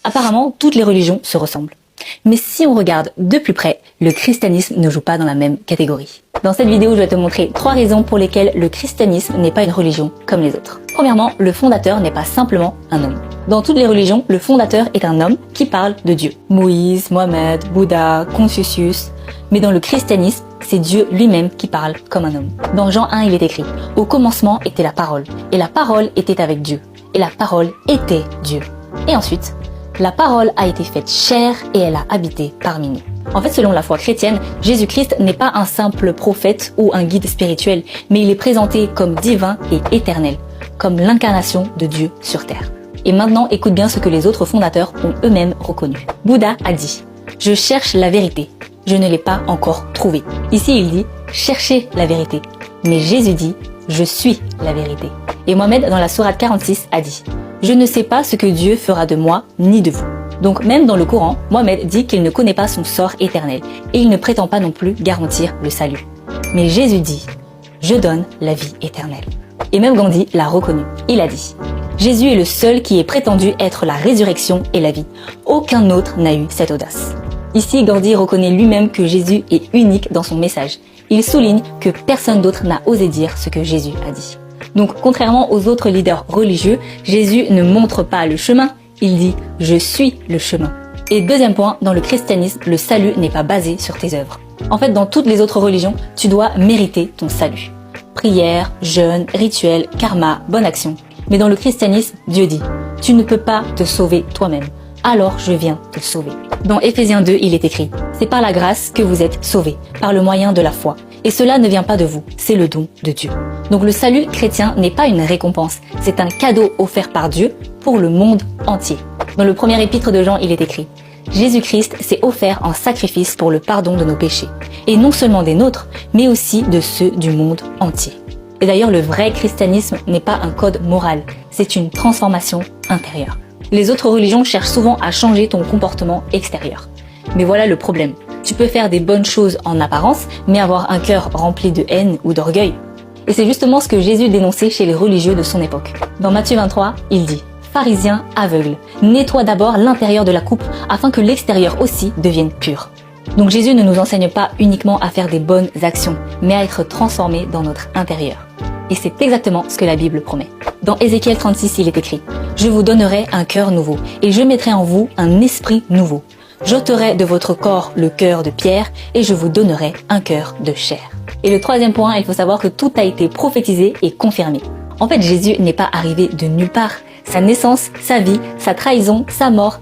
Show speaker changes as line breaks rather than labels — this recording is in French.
Apparemment, toutes les religions se ressemblent. Mais si on regarde de plus près, le christianisme ne joue pas dans la même catégorie. Dans cette vidéo, je vais te montrer 3 raisons pour lesquelles le christianisme n'est pas une religion comme les autres. Premièrement, le fondateur n'est pas simplement un homme. Dans toutes les religions, le fondateur est un homme qui parle de Dieu. Moïse, Mohamed, Bouddha, Confucius. Mais dans le christianisme, c'est Dieu lui-même qui parle comme un homme. Dans Jean 1, il est écrit « Au commencement était la parole, et la parole était avec Dieu, et la parole était Dieu. » Et ensuite, la parole a été faite chair et elle a habité parmi nous. En fait, selon la foi chrétienne, Jésus-Christ n'est pas un simple prophète ou un guide spirituel, mais il est présenté comme divin et éternel, comme l'incarnation de Dieu sur terre. Et maintenant, écoute bien ce que les autres fondateurs ont eux-mêmes reconnu. Bouddha a dit « Je cherche la vérité, je ne l'ai pas encore trouvée. » Ici, il dit « Cherchez la vérité ». Mais Jésus dit « Je suis la vérité ». Et Mohamed, dans la sourate 46, a dit « Je ne sais pas ce que Dieu fera de moi ni de vous. » Donc même dans le Coran, Mohamed dit qu'il ne connaît pas son sort éternel et il ne prétend pas non plus garantir le salut. Mais Jésus dit « Je donne la vie éternelle ». Et même Gandhi l'a reconnu. Il a dit « Jésus est le seul qui ait prétendu être la résurrection et la vie. Aucun autre n'a eu cette audace. » Ici, Gandhi reconnaît lui-même que Jésus est unique dans son message. Il souligne que personne d'autre n'a osé dire ce que Jésus a dit. Donc, contrairement aux autres leaders religieux, Jésus ne montre pas le chemin, il dit « Je suis le chemin ». Et deuxième point, dans le christianisme, le salut n'est pas basé sur tes œuvres. En fait, dans toutes les autres religions, tu dois mériter ton salut. Prière, jeûne, rituel, karma, bonne action. Mais dans le christianisme, Dieu dit « Tu ne peux pas te sauver toi-même, alors je viens te sauver ». Dans Éphésiens 2, il est écrit « C'est par la grâce que vous êtes sauvés, par le moyen de la foi. Et cela ne vient pas de vous, c'est le don de Dieu. » Donc le salut chrétien n'est pas une récompense, c'est un cadeau offert par Dieu pour le monde entier. Dans le premier épître de Jean, il est écrit « Jésus-Christ s'est offert en sacrifice pour le pardon de nos péchés, et non seulement des nôtres, mais aussi de ceux du monde entier. » Et d'ailleurs, le vrai christianisme n'est pas un code moral, c'est une transformation intérieure. Les autres religions cherchent souvent à changer ton comportement extérieur. Mais voilà le problème. Tu peux faire des bonnes choses en apparence, mais avoir un cœur rempli de haine ou d'orgueil. Et c'est justement ce que Jésus dénonçait chez les religieux de son époque. Dans Matthieu 23, il dit « Pharisiens aveugles, nettoie d'abord l'intérieur de la coupe afin que l'extérieur aussi devienne pur. » Donc Jésus ne nous enseigne pas uniquement à faire des bonnes actions, mais à être transformés dans notre intérieur. Et c'est exactement ce que la Bible promet. Dans Ézéchiel 36, il est écrit « Je vous donnerai un cœur nouveau, et je mettrai en vous un esprit nouveau. J'ôterai de votre corps le cœur de pierre, et je vous donnerai un cœur de chair. » Et le troisième point, il faut savoir que tout a été prophétisé et confirmé. En fait, Jésus n'est pas arrivé de nulle part. Sa naissance, sa vie, sa trahison, sa mort,